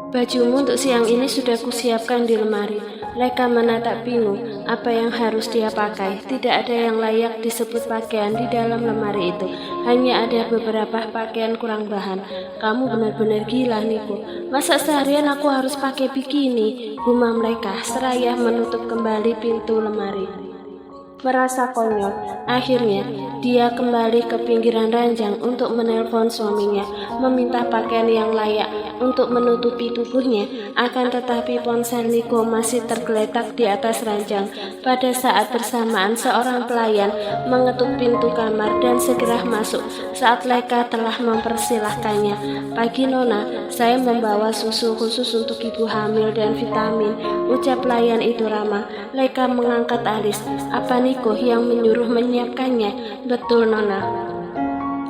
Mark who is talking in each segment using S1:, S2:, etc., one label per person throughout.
S1: Bajumu untuk siang ini sudah kusiapkan di lemari. Leka menatap bingung apa yang harus dia pakai. Tidak ada yang layak disebut pakaian di dalam lemari itu. Hanya ada beberapa pakaian kurang bahan. Kamu benar-benar gila, Niko. Masa seharian aku harus pakai bikini? Gumam Leka seraya menutup kembali pintu lemari. Merasa konyol, akhirnya dia kembali ke pinggiran ranjang untuk menelpon suaminya, meminta pakaian yang layak untuk menutupi tubuhnya. Akan tetapi ponsel Niko masih tergeletak di atas ranjang. Pada saat bersamaan seorang pelayan mengetuk pintu kamar dan segera masuk saat Leka telah mempersilahkannya. "Pagi Nona, saya membawa susu khusus untuk ibu hamil dan vitamin," ucap pelayan itu ramah. Leka mengangkat alis. "Apa Niko yang menyuruh menyiapkannya?" "Betul Nona."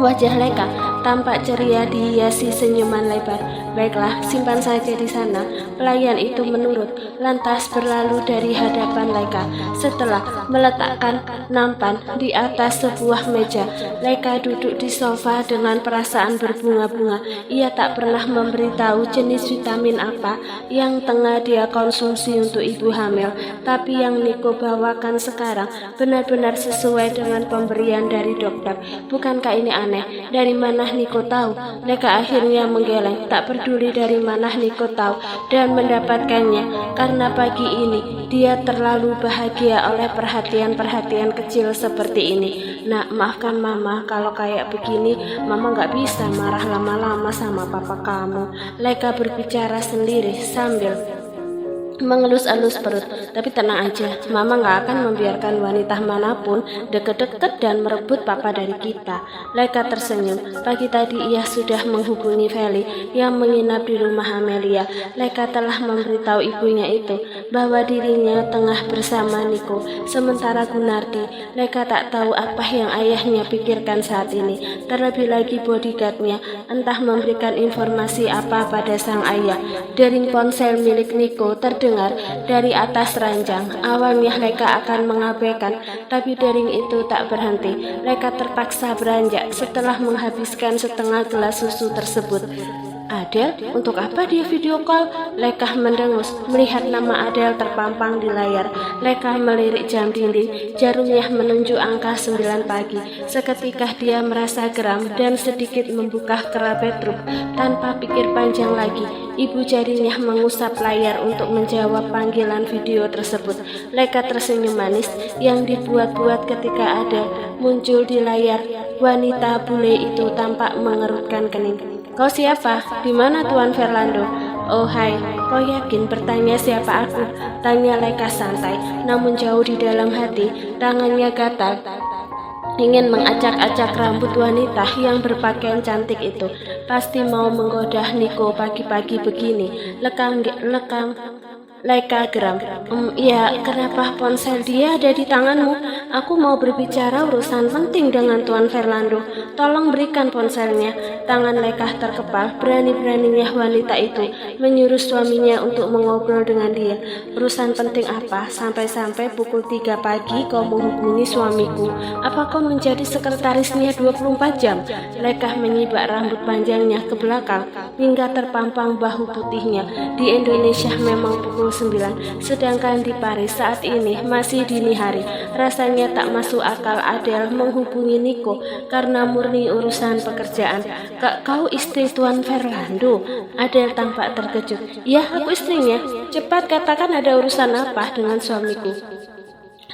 S1: Wajah Leka tampak ceria dihiasi senyuman lebar. "Baiklah, simpan saja di sana." Pelayan itu menurut, lantas berlalu dari hadapan Leka. Setelah meletakkan nampan di atas sebuah meja, Leka duduk di sofa dengan perasaan berbunga-bunga. Ia tak pernah memberitahu jenis vitamin apa yang tengah dia konsumsi untuk ibu hamil, tapi yang Niko bawakan sekarang benar-benar sesuai dengan pemberian dari dokter. Bukankah ini aneh? Dari mana Niko tahu? Leka akhirnya menggeleng. Tak peduli dari mana Niko tahu dan mendapatkannya, karena pagi ini dia terlalu bahagia oleh perhatian-perhatian kecil seperti ini. "Nak, maafkan Mama kalau kayak begini. Mama gak bisa marah lama-lama sama papa kamu." Leka berbicara sendiri sambil mengelus-elus perut. "Tapi tenang aja, Mama gak akan membiarkan wanita manapun deket-deket dan merebut papa dari kita." Leka tersenyum. Pagi tadi ia sudah menghubungi Feli yang menginap di rumah Amelia. Leka telah memberitahu ibunya itu bahwa dirinya tengah bersama Niko. Sementara Gunardi, Leka tak tahu apa yang ayahnya pikirkan saat ini. Terlebih lagi bodyguardnya entah memberikan informasi apa pada sang ayah. Dering ponsel milik Niko terdengar dari atas ranjang. Awalnya Leka akan mengabaikan, tapi dering itu tak berhenti. Leka terpaksa beranjak setelah menghabiskan setengah gelas susu tersebut. "Adele, untuk apa dia video call?" Leka mendengus melihat nama Adele terpampang di layar. Leka melirik jam dinding, jarumnya menunjuk angka 9 pagi. Seketika dia merasa geram dan sedikit membuka keran bedroom. Tanpa pikir panjang lagi, ibu jarinya mengusap layar untuk menjawab panggilan video tersebut. Leka tersenyum manis yang dibuat-buat ketika Adele muncul di layar. Wanita bule itu tampak mengerutkan kening. "Kau siapa? Di mana Tuan Fernando?" "Oh hai, kau yakin bertanya siapa aku?" tanya Leka santai, namun jauh di dalam hati. Tangannya gatal ingin mengacak-acak rambut wanita yang berpakaian cantik itu. Pasti mau menggoda Niko pagi-pagi begini. Lekang Leka geram. Ya, kenapa ponsel dia ada di tanganmu? Aku mau berbicara urusan penting dengan Tuan Fernando. Tolong berikan ponselnya." Tangan Leka terkepal. Berani-beraninya wanita itu menyuruh suaminya untuk mengobrol dengan dia. "Urusan penting apa? Sampai-sampai pukul 3 pagi kau menghubungi suamiku. Apa kau menjadi sekretarisnya 24 jam? Leka menyibak rambut panjangnya ke belakang hingga terpampang bahu putihnya. Di Indonesia memang pukul 9, sedangkan di Paris saat ini masih dini hari. Rasanya tak masuk akal Adele menghubungi Niko karena murni urusan pekerjaan. Kau istri Tuan Fernando?" Adele tampak terkejut. "Ya, aku istrinya. Cepat katakan ada urusan apa dengan suamiku?"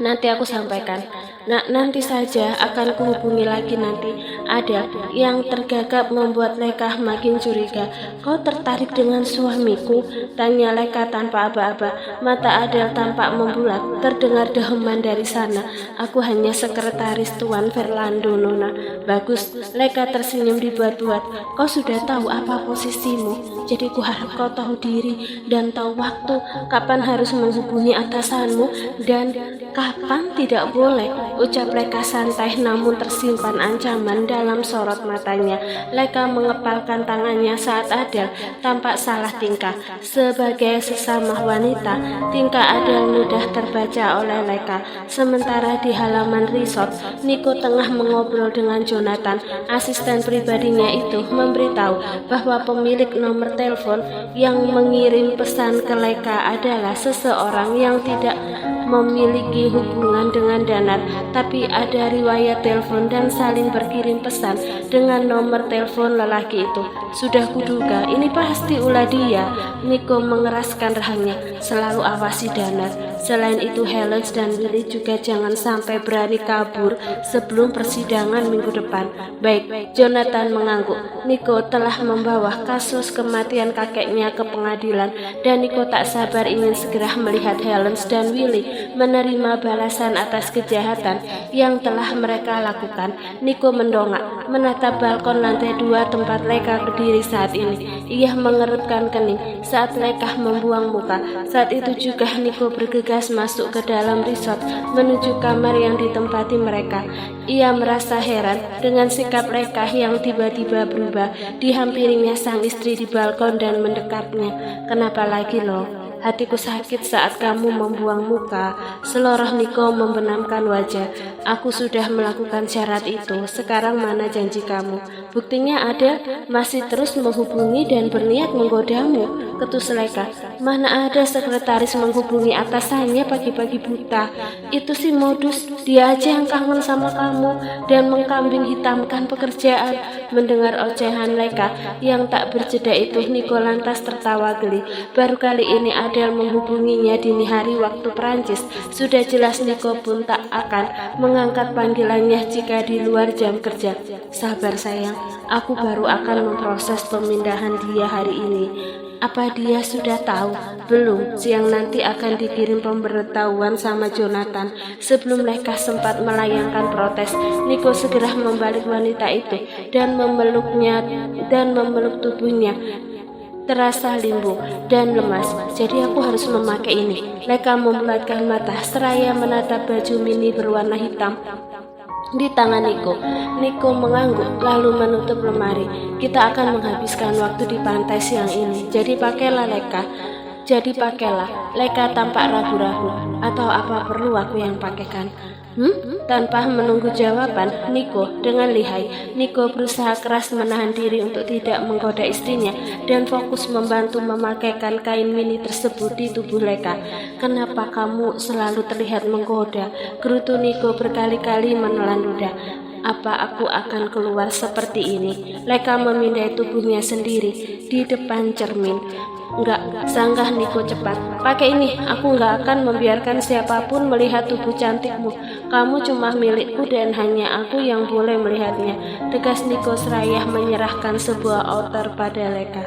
S1: "Nanti aku sampaikan." "Nah, nanti saja, akan kuhubungi lagi nanti." Adele yang tergagap membuat Leka makin curiga. "Kau tertarik dengan suamiku?" tanya Leka tanpa aba-aba. Mata Adele tampak membulat. Terdengar deheman dari sana. "Aku hanya sekretaris Tuan Fernando, Nona." "Bagus." Leka tersenyum dibuat-buat. "Kau sudah tahu apa posisimu? Jadi kuharap kau tahu diri dan tahu waktu, kapan harus menghubungi atasanmu dan kapan tidak boleh." ucap Leka santai namun tersimpan ancaman dalam sorot matanya. Leka mengepalkan tangannya saat Adele tampak salah tingkah. Sebagai sesama wanita, tingkah Adele mudah terbaca oleh Leka. Sementara di halaman resort, Nico tengah mengobrol dengan Jonathan. Asisten pribadinya itu memberitahu bahwa pemilik nomor telepon yang mengirim pesan ke Leka adalah seseorang yang tidak memiliki hubungan dengan Danar, tapi ada riwayat telepon dan saling berkirim pesan dengan nomor telepon lelaki itu. Sudah kuduga, ini pasti ulah dia. Nico mengeraskan rahangnya. Selalu awasi Danar. Selain itu, Helens dan Willy juga jangan sampai berani kabur sebelum persidangan minggu depan. Baik, Jonathan mengangguk. Nico telah membawa kasus kematian kakeknya ke pengadilan dan Nico tak sabar ingin segera melihat Helens dan Willy menerima balasan atas kejahatan yang telah mereka lakukan. Nico mendongak, menatap balkon lantai 2 tempat Leka berdiri saat ini. Ia mengerutkan kening saat Leka membuang muka. Saat itu juga Nico bergegas masuk ke dalam resort menuju kamar yang ditempati mereka. Ia merasa heran dengan sikap Leka yang tiba-tiba berubah. Dihampirinya sang istri di balkon dan mendekapnya. Kenapa lagi loh? Hatiku sakit saat kamu membuang muka. Seloroh Nico membenamkan wajah. Aku sudah melakukan syarat itu. Sekarang mana janji kamu? Buktinya ada, masih terus menghubungi dan berniat menggodamu. Ketus Leka. Mana ada sekretaris menghubungi atasannya pagi-pagi buta. Itu sih modus. Dia aja yang kangen sama kamu dan mengkambing hitamkan pekerjaan. Mendengar ocehan Leka yang tak berjeda itu, Nico lantas tertawa geli. Baru kali ini Adele menghubunginya dini hari waktu Perancis. Sudah jelas Nico pun tak akan mengangkat panggilannya jika di luar jam kerja. Sabar sayang, aku baru akan memproses pemindahan dia hari ini. Apa dia sudah tahu? Belum, siang nanti akan dikirim pemberitahuan sama Jonathan. Sebelum Leka sempat melayangkan protes, Nico segera membalik wanita itu dan memeluknya dan memeluk tubuhnya. Terasa limbung dan lemas, jadi aku harus memakai ini. Leka membulatkan mata seraya menatap baju mini berwarna hitam di tangan Nico. Nico mengangguk lalu menutup lemari. Kita akan menghabiskan waktu di pantai siang ini, jadi pakailah Leka. Leka tampak ragu-ragu. Atau apa perlu aku yang pakaikan? Tanpa menunggu jawaban Nico dengan lihai, Nico berusaha keras menahan diri untuk tidak menggoda istrinya dan fokus membantu memakaikan kain mini tersebut di tubuh Leka. Kenapa kamu selalu terlihat menggoda? Gerutu Nico berkali-kali menelan ludah. Apa aku akan keluar seperti ini? Leka memindai tubuhnya sendiri di depan cermin. Enggak, sanggah Nico cepat. Pakai ini, aku enggak akan membiarkan siapapun melihat tubuh cantikmu. Kamu cuma milikku dan hanya aku yang boleh melihatnya. Tegas Nico seraya menyerahkan sebuah outer pada Leka.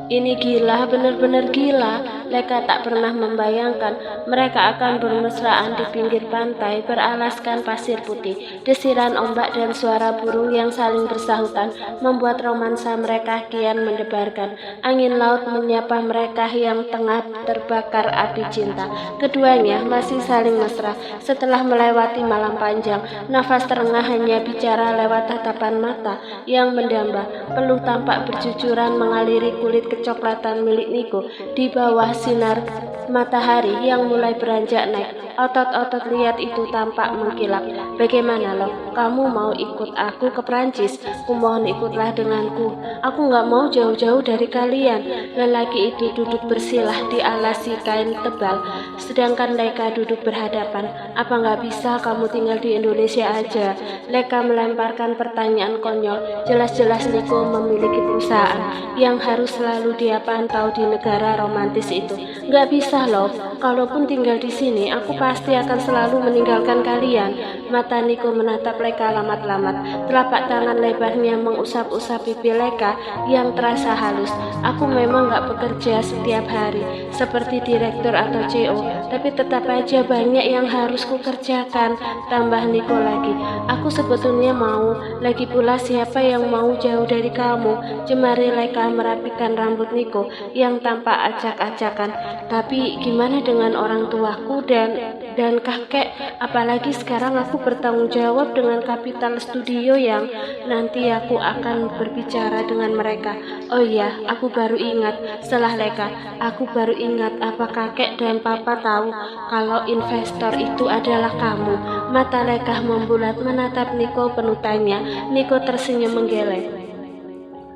S1: Ini gila, benar-benar gila. Leka tak pernah membayangkan mereka akan bermesraan di pinggir pantai beralaskan pasir putih. Desiran ombak dan suara burung yang saling bersahutan membuat romansa mereka kian mendebarkan. Angin laut menyapa mereka yang tengah terbakar api cinta. Keduanya masih saling mesra. Setelah melewati malam panjang, nafas terengah hanya bicara lewat tatapan mata yang mendamba. Peluh tampak bercucuran mengaliri kulit kecoklatan milik Nico di bawah sinar matahari yang mulai beranjak naik. Otot-otot liat itu tampak mengkilap. Bagaimana lo? Kamu mau ikut aku ke Prancis? Kumohon ikutlah denganku. Aku nggak mau jauh-jauh dari kalian. Lelaki itu duduk bersilah di alasi kain tebal, sedangkan Leka duduk berhadapan. Apa nggak bisa kamu tinggal di Indonesia aja? Leka melemparkan pertanyaan konyol. Jelas-jelas Nico memiliki perusahaan yang harus selalu dia pantau di negara romantis itu. Nggak bisa loh. Kalaupun tinggal di sini, aku pasti akan selalu meninggalkan kalian. Mata Niko menatap Leka lamat-lamat. Telapak tangan lebarnya mengusap-usap pipi Leka yang terasa halus. Aku memang gak bekerja setiap hari seperti direktur atau CEO, tapi tetap aja banyak yang harus kukerjakan, tambah Niko lagi. Aku sebetulnya mau, lagi pula siapa yang mau jauh dari kamu? Jemari Leka merapikan rambut Niko yang tampak acak-acakan. Tapi gimana dengan orang tuaku dan kakek? Apalagi sekarang aku bertanggung jawab dengan kapital studio yang nanti aku akan berbicara dengan mereka. Oh iya, aku baru ingat. Setelah Leka, aku baru ingat apa kakek dan papa tahu kalau investor itu adalah kamu. Mata Leka membulat menatap Niko penuh tanya. Niko tersenyum menggeleng.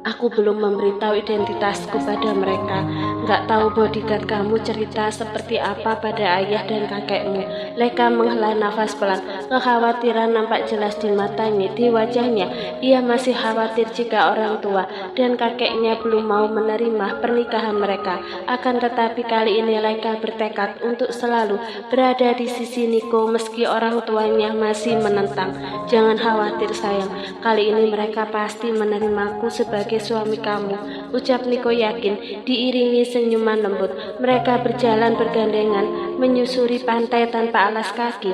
S1: Aku belum memberitahu identitasku pada mereka. Nggak tahu bodyguard kamu cerita seperti apa pada ayah dan kakekmu. Leka menghela nafas pelan. Kekhawatiran nampak jelas di matanya, di wajahnya. Ia masih khawatir jika orang tua dan kakeknya belum mau menerima pernikahan mereka. Akan tetapi kali ini Leka bertekad untuk selalu berada di sisi Niko meski orang tuanya masih menentang. Jangan khawatir sayang, kali ini mereka pasti menerimaku sebagai suami kamu, ucap Niko yakin, diiringi senyuman lembut. Mereka berjalan bergandengan, menyusuri pantai tanpa alas kaki.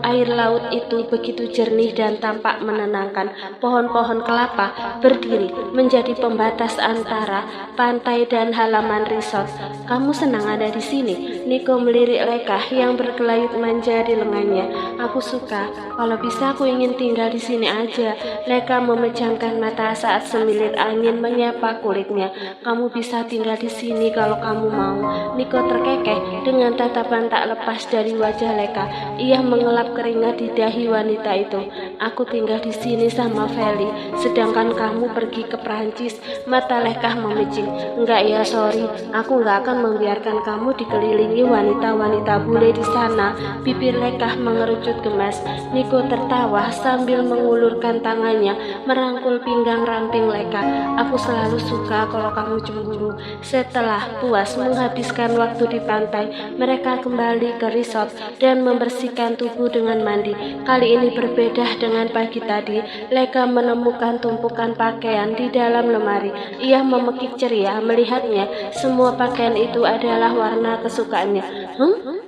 S1: Air laut itu begitu jernih dan tampak menenangkan. Pohon-pohon kelapa berdiri menjadi pembatas antara pantai dan halaman resort. Kamu senang ada di sini? Niko melirik Leka yang berkelayut manja di lengannya. Aku suka, kalau bisa aku ingin tinggal di sini aja. Leka memejamkan mata saat semilir angin menyapa kulitnya. Kamu bisa tinggal di sini kalau kamu mau. Niko terkekeh dengan tatapan tak lepas dari wajah Leka. Ia mengelap keringat di dahi wanita itu. Aku tinggal di sini sama Feli, sedangkan kamu pergi ke Prancis. Mata Leka memicing. Enggak ya, sorry. Aku enggak akan membiarkan kamu dikelilingi wanita-wanita bule di sana. Bibir Leka mengerucut gemas. Niko tertawa sambil mengulurkan tangannya merangkul pinggang ramping Leka. Aku selalu suka kalau kamu cemburu. Setelah puas menghabiskan waktu di pantai, mereka kembali ke resort dan membersihkan tubuh dengan mandi. Kali ini berbeda dengan pagi tadi. Leka menemukan tumpukan pakaian di dalam lemari. Ia memekik ceria melihatnya. Semua pakaian itu adalah warna kesukaannya.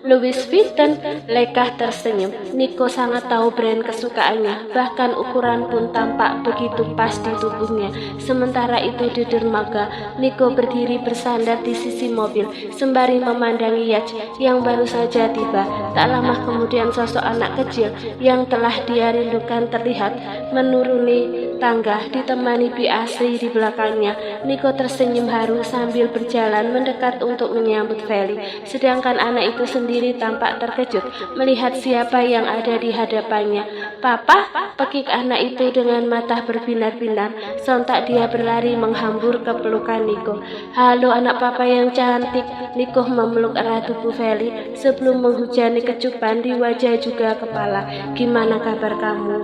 S1: Louis Vuitton. Leka tersenyum. Niko sangat tahu brand kesukaannya. Bahkan ukuran pun tampak begitu pas di tubuhnya. Sementara itu di dermaga, Niko berdiri bersandar di sisi mobil sembari memandangi Yacht yang baru saja tiba. Tak lama kemudian sosok anak kecil yang telah dia rindukan terlihat menuruni tangga ditemani Bi Asri di belakangnya. Niko tersenyum haru sambil berjalan mendekat untuk menyambut Feli. Sedangkan anak itu sendiri tampak terkejut melihat siapa yang ada di hadapannya. Papa, pekik anak itu dengan mata berbinar-binar. Sontak dia berlari menghambur ke pelukan Niko. Halo anak papa yang cantik. Niko memeluk erat tubuh Feli sebelum menghujani kecupan di wajah juga kepala. Gimana kabar kamu?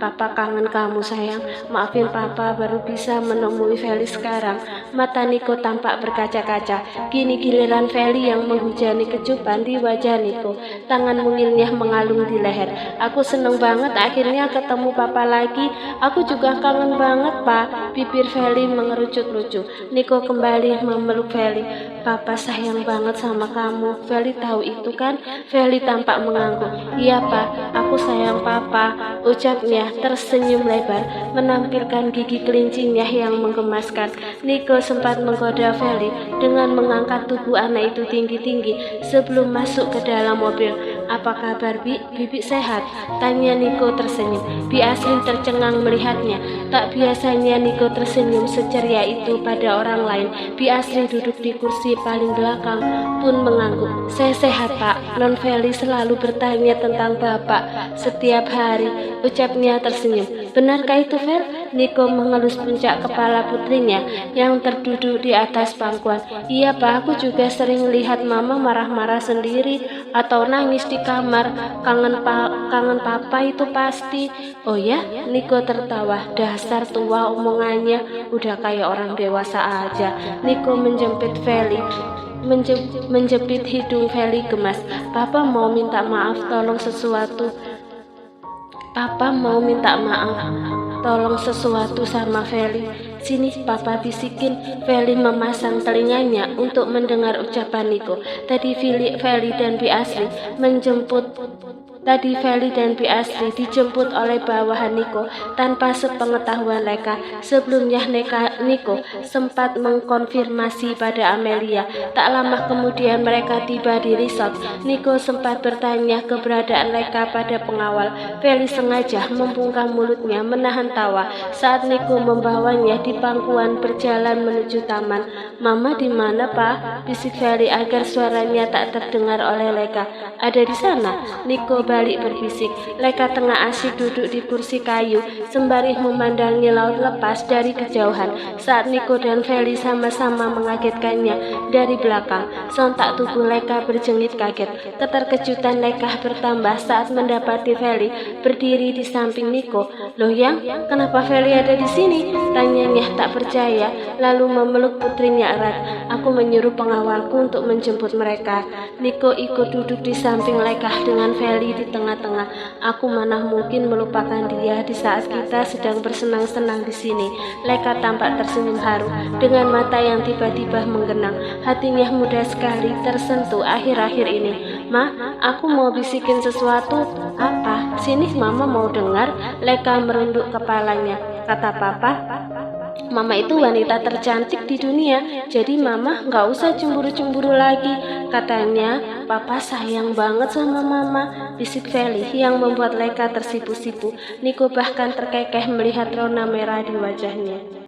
S1: Papa kangen kamu sayang. Maafin papa baru bisa menemui Feli sekarang. Mata Niko tampak berkaca-kaca. Kini giliran Feli yang menghujani kecupan di wajah Niko. Tangan mungilnya mengalung di leher. Aku seneng banget akhirnya ketemu papa lagi. Aku juga kangen banget pak. Bibir Feli mengerucut lucu. Niko kembali memeluk Feli. Papa sayang banget sama kamu. Feli tahu itu kan? Feli tampak mengangguk. Iya pak, aku sayang papa, ucapnya tersenyum lebar menampilkan gigi kelincinya yang menggemaskan. Niko sempat menggoda Feli dengan mengangkat tubuh anak itu tinggi-tinggi sebelum masuk ke dalam mobil. Apa kabar Bi? Bibi sehat? Tanya Niko tersenyum. Bi Asri tercengang melihatnya. Tak biasanya Niko tersenyum seceria itu pada orang lain. Bi Asri duduk di kursi paling belakang pun mengangguk. Saya sehat pak. Non Feli selalu bertanya tentang bapak setiap hari, ucapnya tersenyum. Benarkah itu Fer? Niko mengelus puncak kepala putrinya yang terduduk di atas pangkuan. Iya pak, aku juga sering lihat mama marah-marah sendiri atau nangis di kamar. Kangen papa itu pasti. Oh ya? Niko tertawa. Dasar tua omongannya, udah kayak orang dewasa aja. Niko menjepit Feli. Menjepit hidung Feli gemas. Papa mau minta maaf, tolong sesuatu. Papa mau minta maaf. Tolong sesuatu sama Feli. Sini Papa bisikin. Feli memasang telinganya untuk mendengar ucapan Niko. Tadi Feli dan Bi Asri dijemput oleh bawahan Niko tanpa sepengetahuan Leka. Sebelumnya Niko sempat mengkonfirmasi pada Amelia. Tak lama kemudian mereka tiba di resort. Niko sempat bertanya keberadaan Leka pada pengawal. Feli sengaja membungkam mulutnya menahan tawa saat Niko membawanya di pangkuan berjalan menuju taman. Mama di mana, Pak? Bisik Feli agar suaranya tak terdengar oleh Leka. Ada di sana. Niko balik berbisik. Leka tengah asyik duduk di kursi kayu sembari memandangi laut lepas dari kejauhan saat Niko dan Feli sama-sama mengagetkannya dari belakang. Sontak tubuh Leka berjengit kaget. Keterkejutan Leka bertambah saat mendapati Feli berdiri di samping Niko. Loh Yang, kenapa Feli ada di sini? Tanyanya tak percaya lalu memeluk putrinya erat. Aku menyuruh pengawalku untuk menjemput mereka. Niko ikut duduk di samping Leka dengan Feli di tengah-tengah. Aku mana mungkin melupakan dia di saat kita sedang bersenang-senang di sini. Leka tampak tersenyum haru dengan mata yang tiba-tiba menggenang. Hatinya mudah sekali tersentuh akhir-akhir ini. Ma, aku mau bisikin sesuatu. Apa? Sini Mama mau dengar. Leka merunduk kepalanya. Kata Papa, Mama itu wanita tercantik di dunia, jadi Mama nggak usah cemburu-cemburu lagi. Katanya, Papa sayang banget sama Mama, bisik Feli yang membuat Leka tersipu-sipu. Niko bahkan terkekeh melihat rona merah di wajahnya.